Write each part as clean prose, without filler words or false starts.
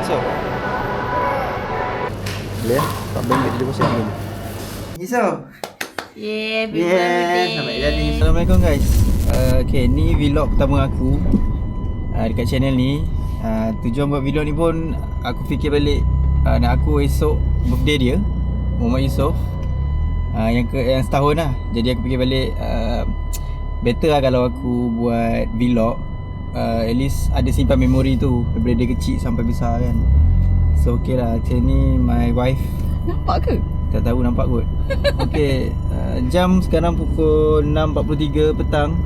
So boleh lah, tak bengket dia pasal ni. Yusof. Happy birthday. Sampai jadi. Assalamualaikum guys. Okay, ni vlog pertama aku dekat channel ni. Tujuan buat vlog ni pun aku fikir balik nak aku esok birthday dia, Muhammad Yusof, yang setahun lah. Jadi aku fikir balik better lah kalau aku buat vlog, at least ada simpan memori tu daripada dia kecil sampai besar kan. So okay lah, macam ni my wife. Nampak ke? Tak tahu, nampak kot. Okay, jam sekarang pukul 6.43 petang.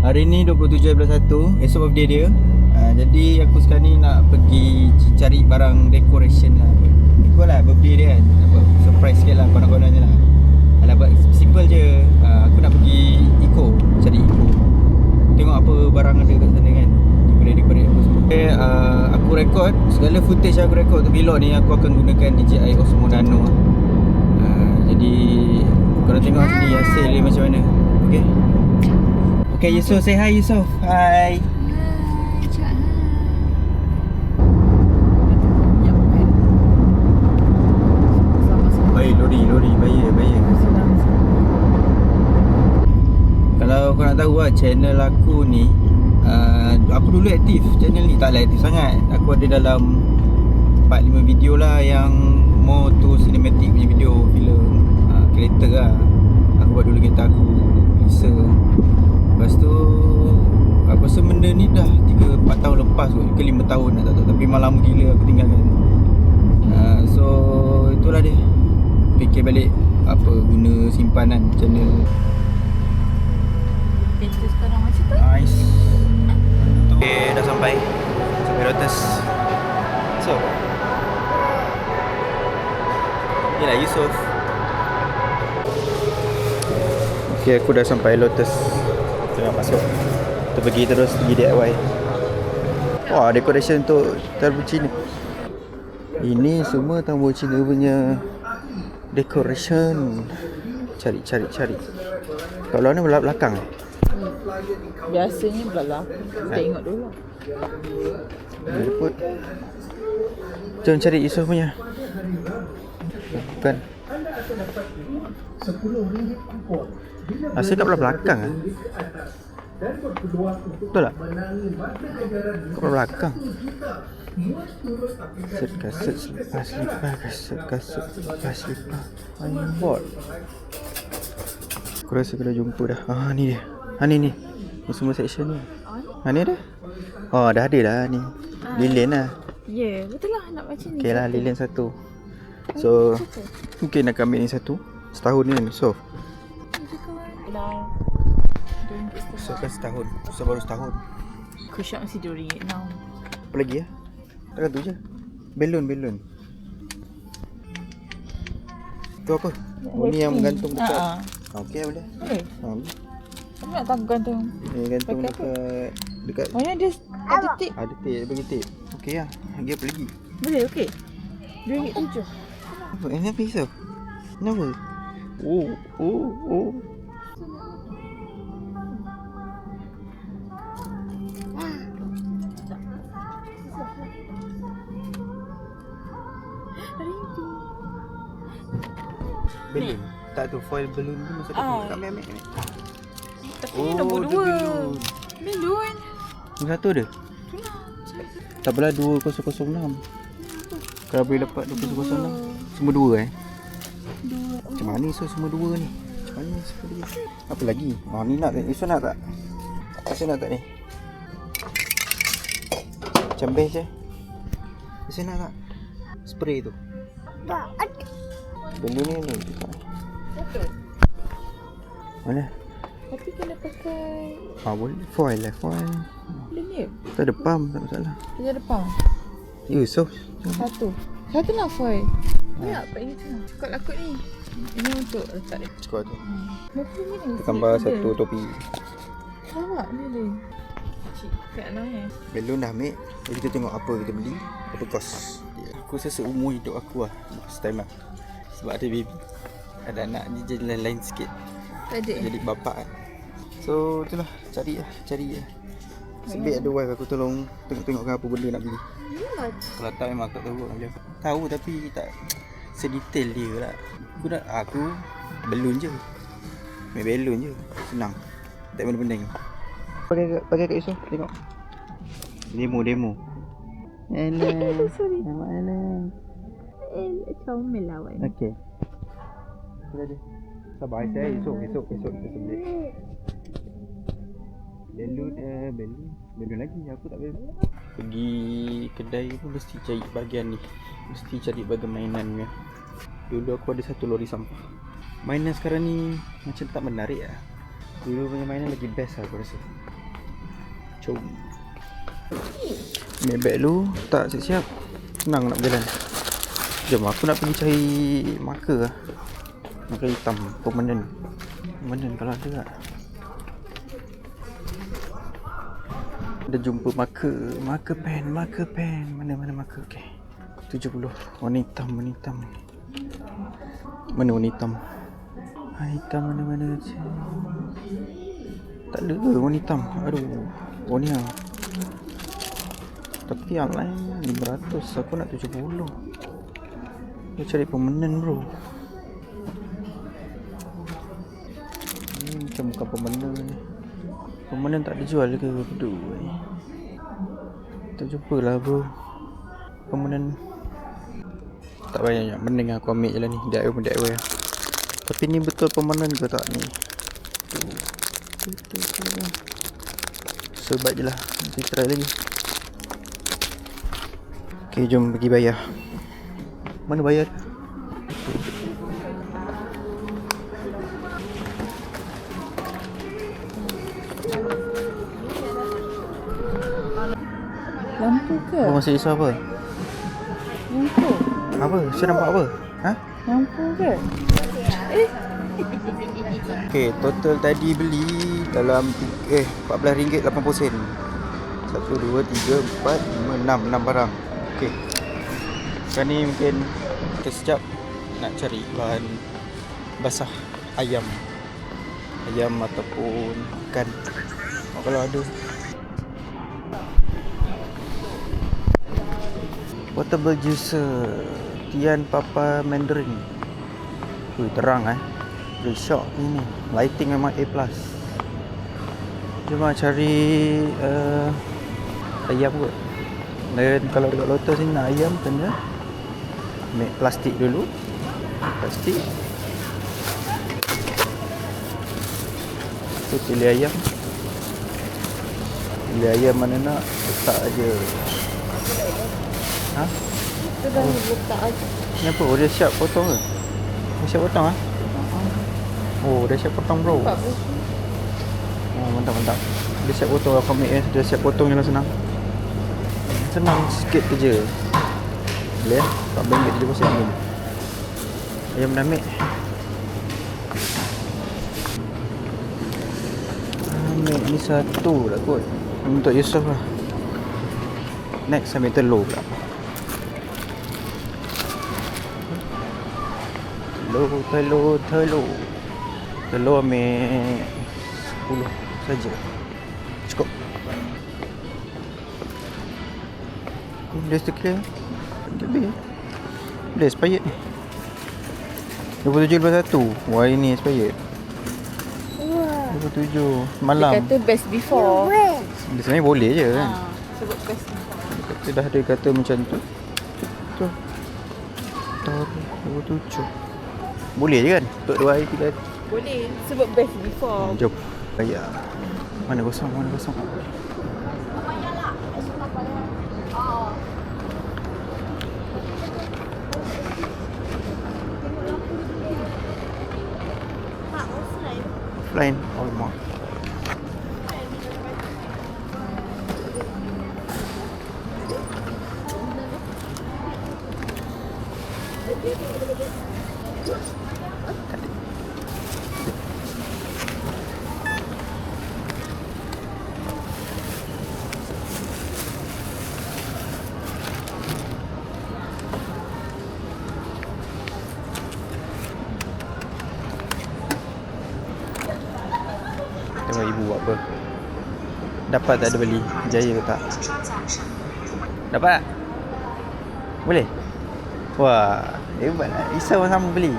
Hari ni 27/1, esok birthday dia. Jadi aku sekarang ni nak pergi cari barang decoration lah. Ikut lah birthday dia kan, buat surprise sikit lah kawan-kawan je lah. Alah, buat simple je. Aku nak pergi Eco, cari Eco, tengok apa barang ada kat sana kan, boleh decorate apa semua. Okay, aku record segala footage aku record untuk vlog ni. Aku akan gunakan DJI Osmo Nano. Jadi korang tengok sini hasil dia macam mana. Okay. Okay, Yusof, say hi Yusof. Hi. Baik, lori bayar. Kalau kau nak tahu lah, channel aku ni, aku dulu aktif channel ni, taklah aktif sangat. Aku ada dalam 4-5 video lah yang more to cinematic punya video, filem, kereta lah. Aku buat dulu kereta aku, Lisa. Lepas tu aku rasa benda ni dah 3-4 tahun lepas kot, ke 5 tahun dah tak tahu. Tapi memang lama gila aku tinggalkan. So itulah dia, fikir balik apa guna simpanan channel. Pintu sekarang macam tu. Nice. Okay, dah sampai Lotus. So inilah Yusof. Okay, aku dah sampai Lotus. Tengah masuk. Kita pergi terus pergi DIY. Wah, decoration untuk turbo Cina. Ini semua turbo Cina punya decoration. Cari. Kalau ni belakang. Biasanya belah. Tengok dulu. Liput. Jom cari Yusof punya. Bukan. Rasa kat belakang ah. Betul tak? Kat belakang. Kaset selepas lipat. Main bot. Aku rasa kena jumpa dah. Ni dia. Ni. Ni semua section ni. Ni ada? Oh, dah ada dah ni. Lilin lah. Ya, betul lah nak macam ni. Okay lah, lilin satu. So mungkin nak ambil ni satu. Setahun ni kan, Sof. So kan setahun. So baru setahun. Aku syok mesti RM2 now. Apa lagi ya? Takkan tu je. Belon. Tu apa? Oh, ni yang gantung dekat. Okey lah, boleh. Aku nak tahu gantung. Ni gantung dekat. Mana ada tip? Ada tip, bagi tip. Okey lah. Lagi apa lagi? Boleh, okey. RM2.7. Apa? Kenapa Yusof? Kenapa? Oh. Belon. Tak tu foil balloon tu masa tu. Ambil. Tapi ni nombor 2. Belon. Nombor satu ada? Tak apalah, 2006. Kalau boleh dapat 2006. Semua 2 Macam mana so semua 2 ni? Macam mana semua 2? Apa lagi? Ni nak tak? Isu nak tak? Isu nak tak ni? Macam best je. Isu nak tak? Spray tu. Benda ni. Mana? Tapi kena pakai Boleh. Foil lah. Boleh ni. Tak ada pump, tak masalah. Dia ada pump. Yusof. Satu lah foil. Ni apa ini tu? Cukup lakut ni. Ini untuk letak dia. Cukup tu. Berapa ni? Tambah satu topi. Awak ni dia. Cik, kat mana Belon dah ambil. Jadi kita tengok apa kita beli, apa kos dia. Aku rasa seumur hidup aku lah, first time lah. Sebab ada baby, ada anak ni jadi lain sikit. Tak ada. Jadi bapak kan. So itulah, cari je. Sebab ada wife aku tolong tengok-tengok apa benda nak beli. Lambat. Kalau tak memang aku tak tahu macam tahu tapi tak sedetail dia lah. Aku belun je. Main belun je. Senang. Tak benda-benda ni. Pakai kat Yusof tengok. Demo. Hello. Sorry. Hello. Comel lah awak ni. Okey. Sudah je. Sabar saya esok beli. Belun lagi aku tak belun. Pergi kedai pun mesti cari bahagian ni. Mesti cari bahagian mainan ni. Dulu aku ada satu lori sampah. Mainan sekarang ni macam tak menarik lah. Dulu punya mainan lagi best lah aku rasa. Jom. Ambil beg dulu. Tak siap-siap. Senang nak berjalan. Jom aku nak pergi cari marker lah. Marker hitam. Permanent kalau ada tak. Ada jumpa marker pen. Mana marker? Okey. 70. Warna hitam. Mana warna hitam? Hitam mana? Tak ada ke warna hitam? Aduh. Oh ni lah. Tapi yang lain 500. Aku nak 70. Aku cari permanent bro. Ni macam bukan permanent ni. Permanent tak dijual ke? Aduh. Tak jumpa lah bro. Permanent tak banyak. Mending aku ambil je lah ni. DIY. Tapi ni betul permanent ke tak ni? Sebat je lah. Nanti try lagi. Okay, jom pergi bayar. Mana bayar? Lampu ke? Kau masih risau apa? Lampu. Apa? Saya nampak apa? Ha? Lampu ke? Okay, total tadi beli dalam RM14.80. 1, 2, 3, 4, 5, 6 barang. Okay. Sekarang ni mungkin kita sekejap nak cari bahan basah ayam ataupun ikan kalau ada. Portable juicer Tian Papa Mandarin. Terang very shock ni. Lighting memang A+. Jom cari ayam kot. Dan kalau dekat Lotus ni nak ayam kena ambil plastik dulu. Plastik. Tu pilih ayam. Pilih ayam mana nak, letak aje. Ha? Kita dah letak aja. Kenapa? Oh, dia siap potong ke? Dia siap potong Oh, dia siap potong bro. Oh, mantap. Dia siap potong aku ambil dia siap potong je lah senang. Senang sikit kerja. Boleh RM4 je pasal ambil. Ayam dah ambil. Ambil ni satu lah kot. Untuk Yusof lah. Next ambil telur pula. Telur ambil 10 saja. Cukup. Dah clear. Lebih. Dah expired ni. 27.21. Wah, ini expired. Wah. 27 malam. Dia kata best before. Dia sebenarnya boleh je kan. Sebab best. Dia dah ada kata macam tu. Tu. 27. Boleh je kan? Untuk 2 hari 3 hari. Boleh. Sebab best before. Jom. Bayar. Mana kosong? Offline. Oh, mak. Tengok ibu buat apa. Dapat tak ada beli? Jaya ke tak? Dapat? Boleh? Wah, hebat lah. Isa sama beli.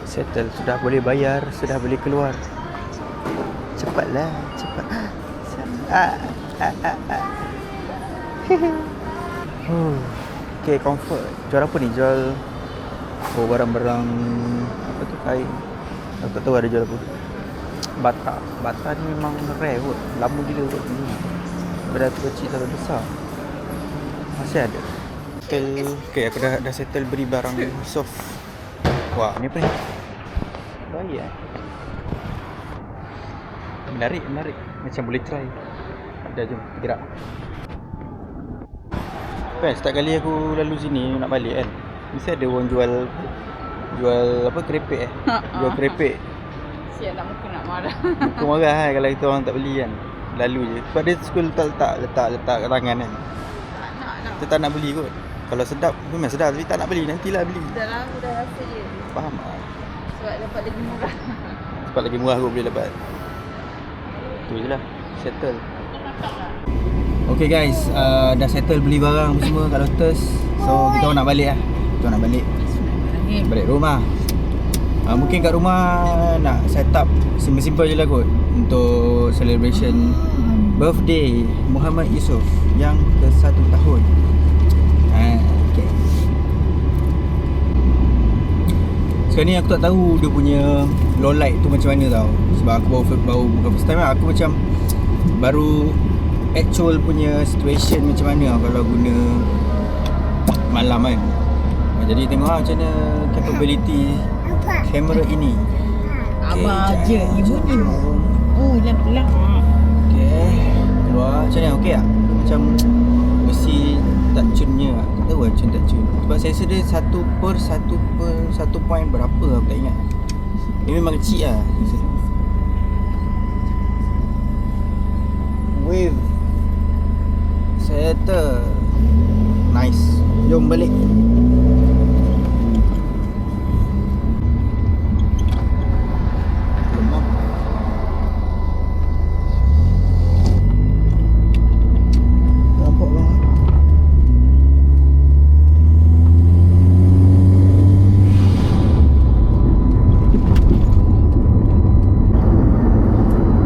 Settle, sudah boleh bayar, sudah boleh keluar. Cepatlah, cepat. Okay, comfort. Jual apa ni? Jual barang-barang apa tu, kain. Aku tak tahu ada jual apa. Bata ni memang rare kot. Lama gila kot ni. Daripada tu kecil sampai besar masih ada. Okay, aku dah settle beri barang soft. Wah, ni apa ni? Baik eh. Menarik. Macam boleh try. Dah, jom gerak. Kan setiap kali aku lalu sini nak balik kan, mesti ada orang jual apa, kerepek jual kerepek. Siap nak muka nak marah. Muka marah kan kalau kita orang tak beli kan. Lalu je. Sebab dia suka letak kat tangan kan. Kita tak nak beli kot. Kalau sedap, memang sedap, tapi tak nak beli, nantilah beli. Dah lah, aku dah rasa je. Faham tak? Sebab dapat lagi murah. Sebab lagi murah kot boleh dapat. Tu je lah, settle. Okay guys, dah settle beli barang semua kat Lotus. So kita orang nak balik lah. Kita orang nak balik rumah. Mungkin kat rumah nak set up simple-simple je lah kot, untuk celebration birthday Muhammad Yusof yang ke-1 tahun. Okay. Sekarang ni aku tak tahu dia punya low light tu macam mana tau. Sebab aku baru bukan first time lah. Aku macam baru actual punya situation macam mana kalau guna malam kan. Jadi tengok lah macam mana capability kamera ini. Abang je, ibu ni. Oh, pelan-pelan. Okay, keluar macam ni, okey tak? Macam mesti touch-tune-nya lah. Tak tahu lah tune touch-tune. Sebab sensor dia 1 point berapa aku tak ingat. Dia memang kecil lah. Wave settle. Nice. Jom balik.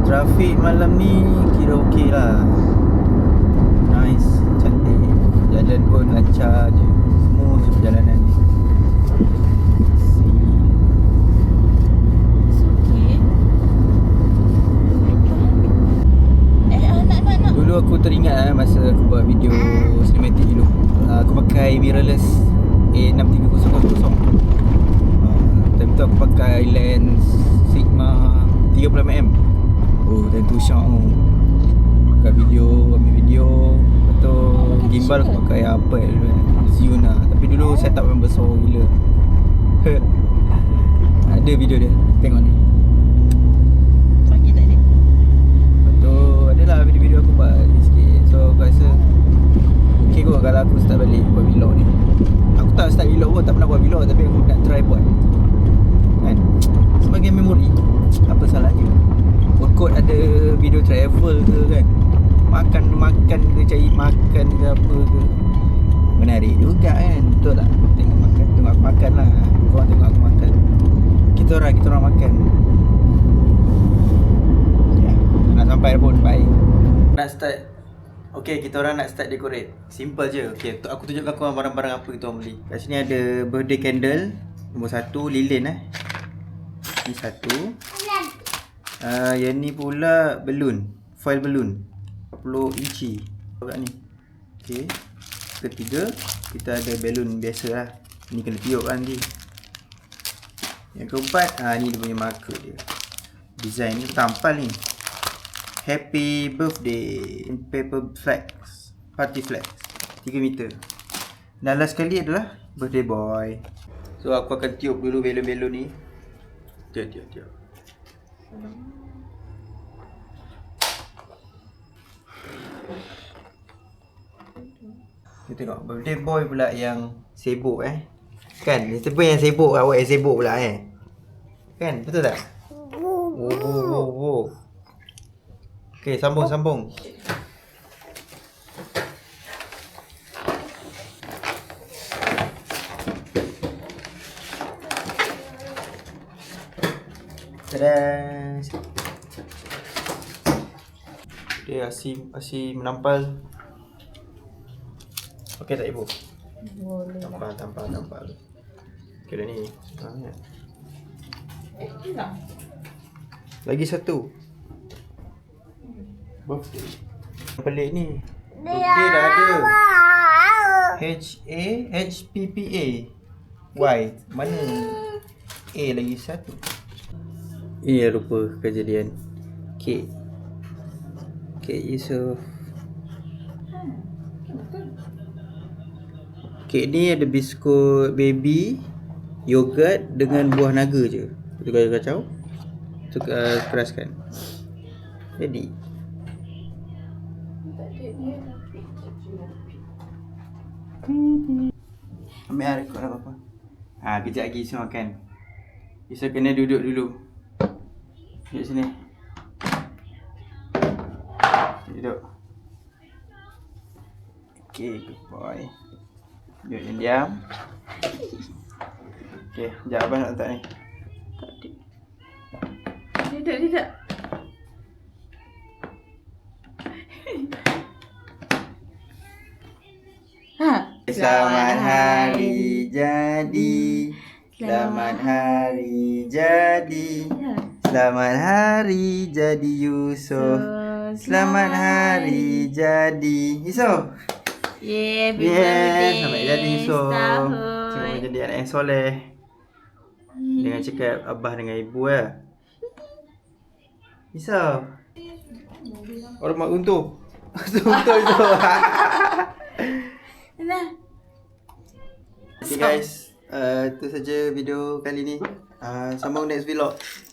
Trafik malam ni kira okey lah. Nice, cantik. Jalan pun lancar je. Semua perjalanan ni. Nak. Dulu aku teringat masa aku buat video cinematic dulu. Aku pakai mirrorless A6300. Time tu aku pakai lens Sigma 30mm. Oh, time tu syok tu. Pakai video, ambil video. Lepas tu gimbal aku pakai apa dulu kan, Zhiyun lah. Tapi dulu setup memang besar gila. Ada video dia, tengok ni. Sakit tak ni? Lepas tu adalah video-video aku buat sikit. So aku rasa okay kot kalau aku start balik buat vlog ni. Aku tak start vlog pun, tak pernah buat vlog, tapi aku nak try buat kan, sebagai memori. Apa salahnya? Workout ada video travel ke kan, makan ke, cari makan ke apa ke, menarik juga kan. Betul tak? Tengok aku makan lah. Korang tengok aku makan, kita orang makan. Ya, nak sampai pun baik. Nak start. Okay, kita orang nak start decorate. Simple je. Okay, aku tunjukkan korang barang-barang apa kita orang beli. Kat sini ada birthday candle nombor 1, lilin Ni 1. Yang ni pula balloon, foil balloon 40 inci kat ni. Okay, ketiga kita ada balloon biasa lah. Ni kena tiup kan nanti. Yang keempat, ni dia punya marker dia. Design ni tampal ni. Happy birthday in paper flags, party flags 3 meter. Dan last sekali adalah birthday boy. So aku akan tiup dulu balloon-balloon ni. Tiup. Kita tengok birthday boy pula yang sibuk kan, dia pun yang sibuk, awak yang sibuk pula kan, betul tak? Oh. Okay, sambung. Dadah. Dia asyik menampal. Okey tak ibu? Boleh lah. Tampal. Okey dah ni. Hilang. Lagi satu. Birthday. Pelik ni. Birthday dah ada. HPPA. Y. Mana? A lagi satu. Ini rupa kejadian. Kek Yusof. Kek ni ada biskut baby, yogurt dengan buah naga je. Itu kacau. Tu keraskan. Jadi ambil air rekod lah apa. Kejap lagi semua makan. Yusof kena duduk dulu. Duduk sini. Duduk. Okay, good boy. Duduk diam. Okay, sekejap abang nak letak ni. Tidak. Selamat hari jadi. Selamat hari jadi. Selamat hari jadi Yusof. Selamat hari jadi Yusof. Happy birthday. Selamat jadi Yusof. Setahun. Selamat jadi anak yang soleh. Dengan cakap abah dengan ibu lah. Yusof. Orang mak untung. Untung Yusof. Dah. Okay guys, itu saja video kali ni. Sambung next vlog.